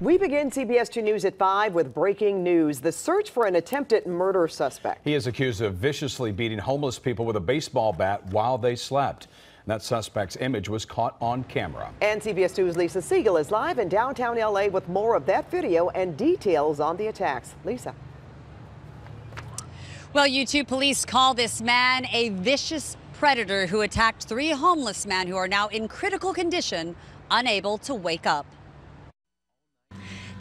We begin CBS2 News at 5 with breaking news. The search for an attempted murder suspect. He is accused of viciously beating homeless people with a baseball bat while they slept. That suspect's image was caught on camera. And CBS2's Lisa Siegel is live in downtown LA with more of that video and details on the attacks. Lisa. Well, U2 police call this man a vicious predator who attacked 3 homeless men who are now in critical condition, unable to wake up.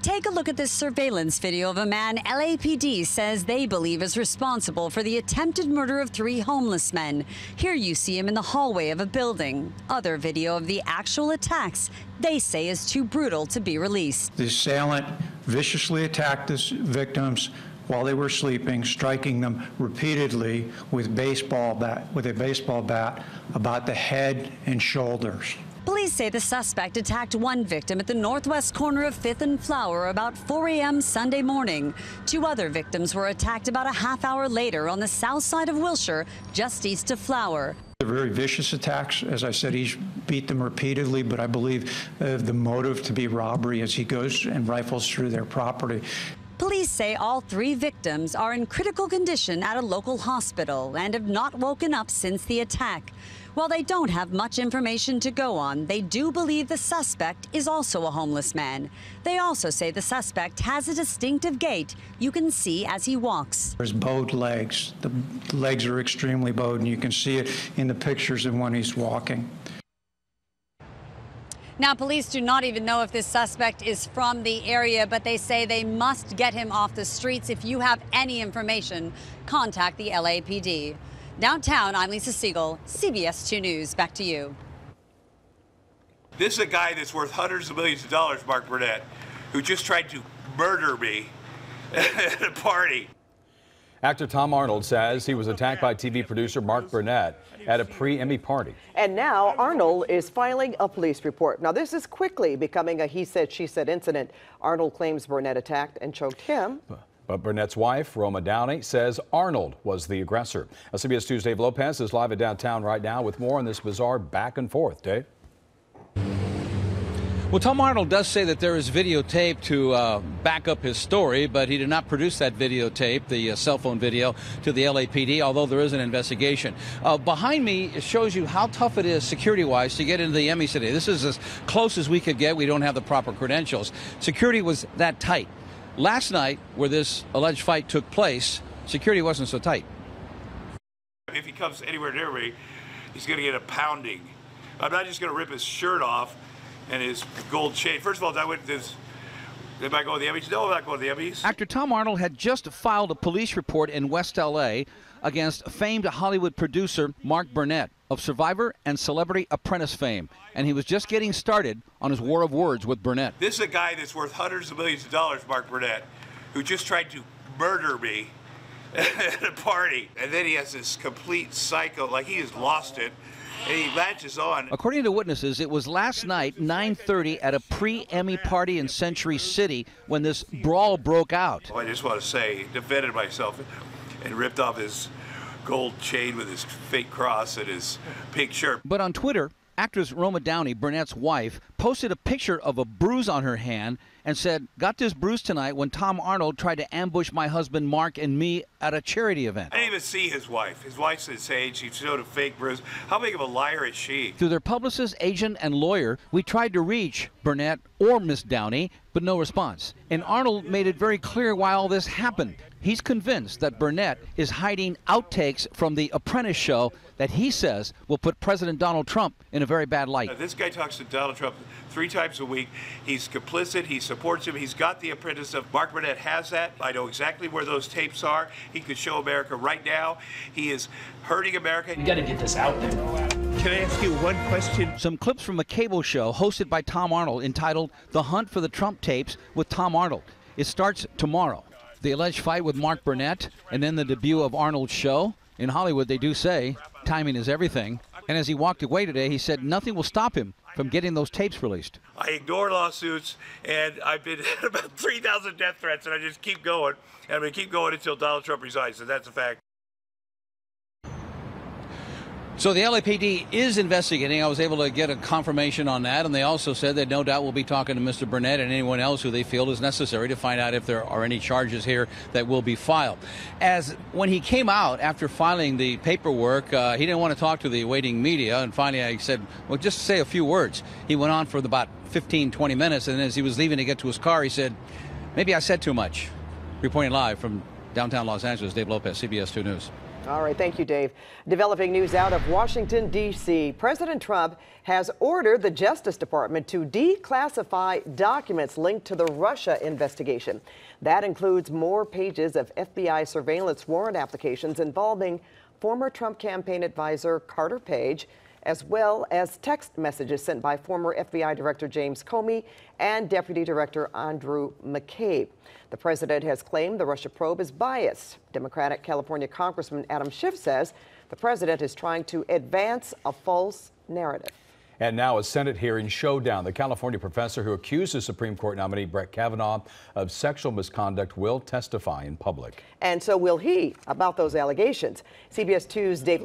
Take a look at this surveillance video of a man LAPD says they believe is responsible for the attempted murder of 3 homeless men. Here you see him in the hallway of a building. Other video of the actual attacks they say is too brutal to be released. The assailant viciously attacked the victims while they were sleeping, striking them repeatedly with a baseball bat about the head and shoulders. Police say the suspect attacked one victim at the northwest corner of 5th and Flower about 4 a.m. Sunday morning. 2 other victims were attacked about a half hour later on the south side of Wilshire, just east of Flower. They're very vicious attacks. As I said, he's beat them repeatedly, but I believe the motive to be robbery as he goes and rifles through their property. Police say all 3 victims are in critical condition at a local hospital and have not woken up since the attack. While they don't have much information to go on, they do believe the suspect is also a homeless man. They also say the suspect has a distinctive gait you can see as he walks. There's bowed legs. The legs are extremely bowed, and you can see it in the pictures of when he's walking. Now, police do not even know if this suspect is from the area, but they say they must get him off the streets. If you have any information, contact the LAPD. Downtown, I'm Lisa Siegel, CBS2 News. Back to you. This is a guy that's worth hundreds of millions of dollars, Mark Burnett, who just tried to murder me at a party. Actor Tom Arnold says he was attacked by TV producer Mark Burnett at a pre-Emmy party. And now Arnold is filing a police report. Now this is quickly becoming a he said, she said incident. Arnold claims Burnett attacked and choked him. But Burnett's wife, Roma Downey, says Arnold was the aggressor. CBS 2's Dave Lopez is live at downtown right now with more on this bizarre back and forth. Dave? Well, Tom Arnold does say that there is videotape to back up his story, but he did not produce that videotape, the cell phone video, to the LAPD, although there is an investigation. Behind me, it shows you how tough it is security-wise to get into the Emmys today. This is as close as we could get. We don't have the proper credentials. Security was that tight. Last night, where this alleged fight took place, security wasn't so tight. If he comes anywhere near me, he's going to get a pounding. I'm not just going to rip his shirt off and his gold chain. First of all, am I going to the Emmys? No, I'm not going to the Emmys. Actor Tom Arnold had just filed a police report in West L.A. against famed Hollywood producer Mark Burnett of Survivor and Celebrity Apprentice fame. And he was just getting started on his war of words with Burnett. This is a guy that's worth hundreds of millions of dollars, Mark Burnett, who just tried to murder me at a party. And then he has this complete psycho, like he has lost it. And he latches on. According to witnesses, it was last night, 9:30, at a pre-Emmy party in Century City when this brawl broke out. I just want to say, he defended myself and ripped off his gold chain with his fake cross and his pink shirt. But on Twitter, actress Roma Downey, Burnett's wife, posted a picture of a bruise on her hand and said, "Got this bruise tonight when Tom Arnold tried to ambush my husband Mark and me at a charity event." I didn't even see his wife. His wife's his age. She showed a fake bruise. How big of a liar is she? Through their publicist, agent, and lawyer, we tried to reach Burnett or Miss Downey, but no response. And Arnold made it very clear why all this happened. He's convinced that Burnett is hiding outtakes from the Apprentice show that he says will put President Donald Trump in a very bad light. This guy talks to Donald Trump 3 times a week. He's complicit. He supports him. He's got the Apprentice stuff. Mark Burnett has that. I know exactly where those tapes are. He could show America right now. He is hurting America. You got to get this out there. Can I ask you one question? Some clips from a cable show hosted by Tom Arnold entitled The Hunt for the Trump Tapes with Tom Arnold. It starts tomorrow. The alleged fight with Mark Burnett and then the debut of Arnold's show. In Hollywood, they do say timing is everything. And as he walked away today, he said nothing will stop him from getting those tapes released. I ignore lawsuits, and I've been at about 3,000 death threats, and I just keep going. And I'm going to keep going until Donald Trump resigns, and that's a fact. So the LAPD is investigating. I was able to get a confirmation on that, and they also said that no doubt we'll be talking to Mr. Burnett and anyone else who they feel is necessary to find out if there are any charges here that will be filed. As when he came out after filing the paperwork, he didn't want to talk to the waiting media, and finally I said, well, just say a few words. He went on for about 15, 20 minutes, and as he was leaving to get to his car, he said, maybe I said too much. Reporting live from downtown Los Angeles, Dave Lopez, CBS2 News. All right, thank you, Dave. Developing news out of Washington, D.C. President Trump has ordered the Justice Department to declassify documents linked to the Russia investigation. That includes more pages of FBI surveillance warrant applications involving former Trump campaign advisor Carter Page, as well as text messages sent by former FBI Director James Comey and Deputy Director Andrew McCabe. The president has claimed the Russia probe is biased. Democratic California Congressman Adam Schiff says the president is trying to advance a false narrative. And now a Senate hearing showdown. The California professor who accused Supreme Court nominee Brett Kavanaugh of sexual misconduct will testify in public. And so will he about those allegations. CBS 2's Dave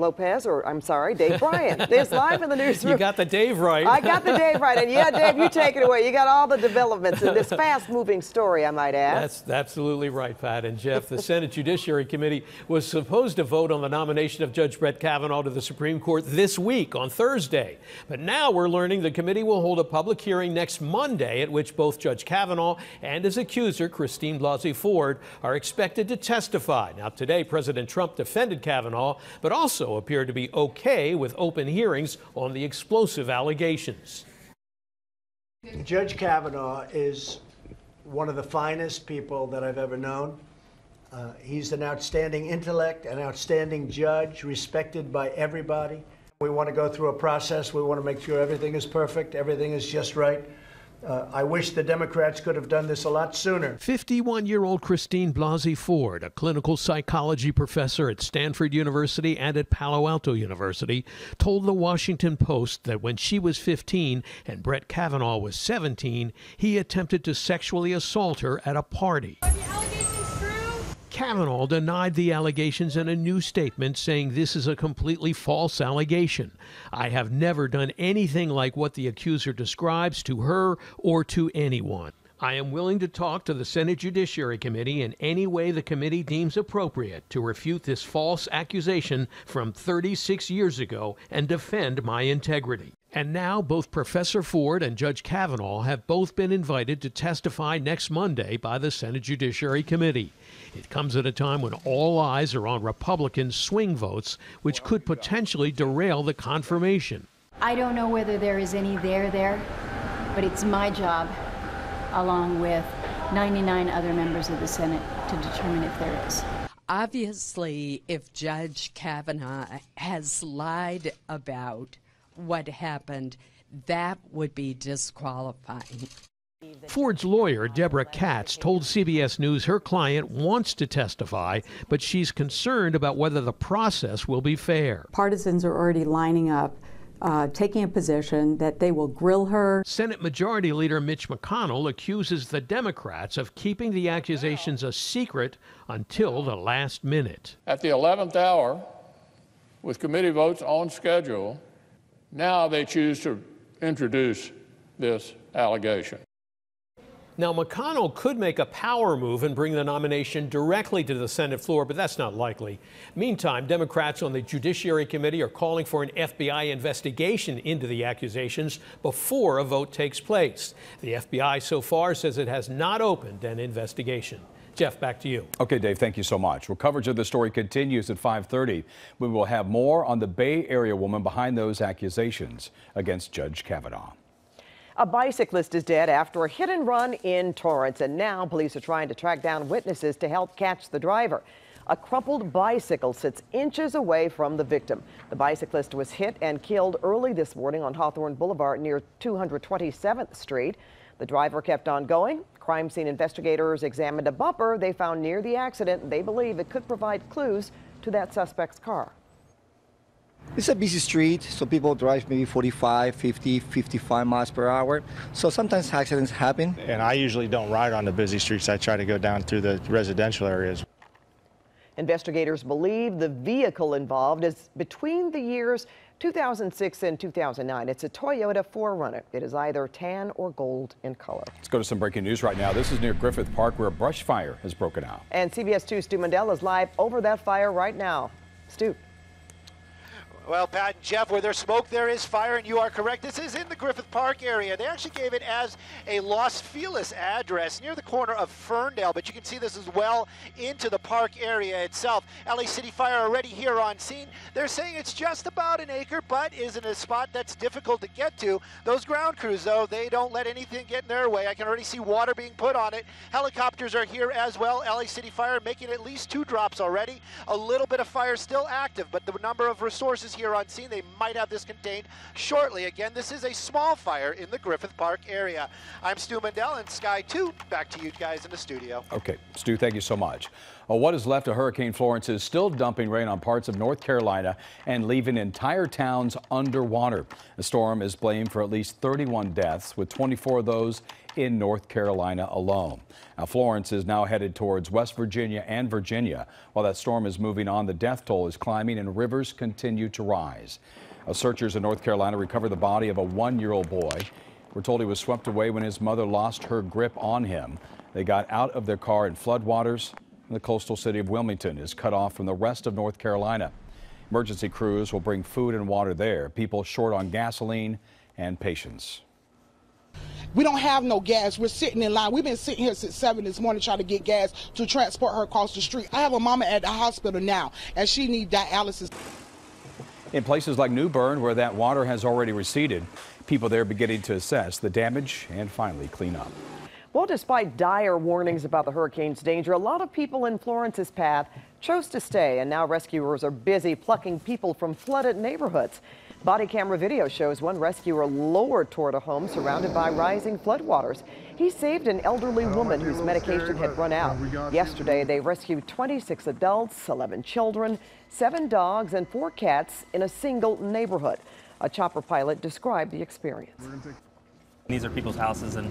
Bryan is live in the newsroom. You got the Dave right. I got the Dave right. And yeah, Dave, you take it away. You got all the developments in this fast-moving story, I might add. That's absolutely right, Pat. And Jeff, the Senate Judiciary Committee was supposed to vote on the nomination of Judge Brett Kavanaugh to the Supreme Court this week on Thursday. But now we're learning the committee will hold a public hearing next Monday at which both Judge Kavanaugh and his accuser, Christine Blasey Ford, are expected to testify. Now, today, President Trump defended Kavanaugh, but also appeared to be okay with open hearings on the explosive allegations. Judge Kavanaugh is one of the finest people that I've ever known. He's an outstanding intellect, an outstanding judge, respected by everybody. We want to go through a process. We want to make sure everything is perfect, everything is just right. I wish the Democrats could have done this a lot sooner. 51-year-old Christine Blasey Ford, a clinical psychology professor at Stanford University and at Palo Alto University, told the Washington Post that when she was 15 and Brett Kavanaugh was 17, he attempted to sexually assault her at a party. Kavanaugh denied the allegations in a new statement, saying this is a completely false allegation. I have never done anything like what the accuser describes to her or to anyone. I am willing to talk to the Senate Judiciary Committee in any way the committee deems appropriate to refute this false accusation from 36 years ago and defend my integrity. And now both Professor Ford and Judge Kavanaugh have both been invited to testify next Monday by the Senate Judiciary Committee. It comes at a time when all eyes are on Republican swing votes, which could potentially derail the confirmation. I don't know whether there is any there, but it's my job, along with 99 other members of the Senate, to determine if there is. Obviously, if Judge Kavanaugh has lied about what happened, that would be disqualifying. Ford's lawyer, Deborah Katz, told CBS News her client wants to testify, but she's concerned about whether the process will be fair. Partisans are already lining up, taking a position that they will grill her. Senate Majority Leader Mitch McConnell accuses the Democrats of keeping the accusations a secret until the last minute. At the 11th hour, with committee votes on schedule, now they choose to introduce this allegation. Now, McConnell could make a power move and bring the nomination directly to the Senate floor, but that's not likely. Meantime, Democrats on the Judiciary Committee are calling for an FBI investigation into the accusations before a vote takes place. The FBI so far says it has not opened an investigation. Jeff, back to you. Okay, Dave, thank you so much. Well, coverage of the story continues at 5:30. We will have more on the Bay Area woman behind those accusations against Judge Kavanaugh. A bicyclist is dead after a hit and run in Torrance, and now police are trying to track down witnesses to help catch the driver. A crumpled bicycle sits inches away from the victim. The bicyclist was hit and killed early this morning on Hawthorne Boulevard near 227th Street. The driver kept on going. Crime scene investigators examined a bumper they found near the accident. They believe it could provide clues to that suspect's car. It's a busy street, so people drive maybe 45, 50, 55 miles per hour. So sometimes accidents happen. And I usually don't ride on the busy streets. I try to go down through the residential areas. Investigators believe the vehicle involved is between the years 2006 and 2009. It's a Toyota 4Runner. It is either tan or gold in color. Let's go to some breaking news right now. This is near Griffith Park where a brush fire has broken out. And CBS2's Stu Mandel is live over that fire right now. Stu. Well, Pat and Jeff, where there's smoke, there is fire, and you are correct. This is in the Griffith Park area. They actually gave it as a Los Feliz address near the corner of Ferndale, but you can see this is well into the park area itself. LA City Fire already here on scene. They're saying it's just about an acre, but is in a spot that's difficult to get to. Those ground crews, though, they don't let anything get in their way. I can already see water being put on it. Helicopters are here as well. LA City Fire making at least 2 drops already. A little bit of fire still active, but the number of resources here on scene, they might have this contained shortly. Again, this is a small fire in the Griffith Park area. I'm Stu Mandel and Sky 2. Back to you guys in the studio. Okay, Stu, thank you so much. What is left of Hurricane Florence is still dumping rain on parts of North Carolina and leaving entire towns underwater. The storm is blamed for at least 31 deaths, with 24 of those in North Carolina alone. Now, Florence is now headed towards West Virginia and Virginia. While that storm is moving on, the death toll is climbing and rivers continue to rise. Searchers in North Carolina recovered the body of a 1-year-old boy. We're told he was swept away when his mother lost her grip on him. They got out of their car in floodwaters. The coastal city of Wilmington is cut off from the rest of North Carolina. Emergency crews will bring food and water there. People short on gasoline and patience. We don't have no gas. We're sitting in line. We've been sitting here since 7 this morning trying to get gas to transport her across the street. I have a mama at the hospital now, and she needs dialysis. In places like New Bern, where that water has already receded, people there are beginning to assess the damage and finally clean up. Well, despite dire warnings about the hurricane's danger, a lot of people in Florence's path chose to stay, and now rescuers are busy plucking people from flooded neighborhoods. Body camera video shows one rescuer lowered toward a home surrounded by rising floodwaters. He saved an elderly woman whose medication had run out. Yesterday, they rescued 26 adults, 11 children, 7 dogs, and 4 cats in a single neighborhood. A chopper pilot described the experience. These are people's houses and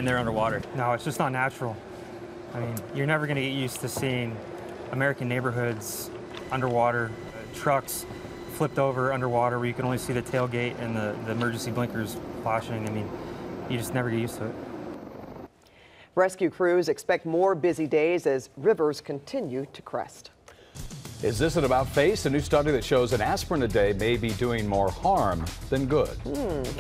they're underwater. No, it's just not natural. I mean, you're never going to get used to seeing American neighborhoods underwater, trucks flipped over underwater where you can only see the tailgate and the emergency blinkers flashing. I mean, you just never get used to it. Rescue crews expect more busy days as rivers continue to crest. Is this an about face? A new study that shows an aspirin a day may be doing more harm than good.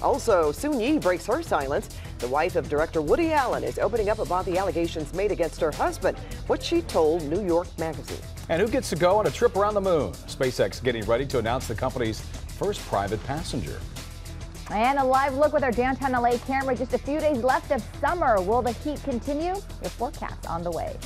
Also, Soon Yi breaks her silence. The wife of director Woody Allen is opening up about the allegations made against her husband, what she told New York Magazine. And who gets to go on a trip around the moon? SpaceX getting ready to announce the company's first private passenger. And a live look with our downtown LA camera. Just a few days left of summer. Will the heat continue? Your forecast on the way.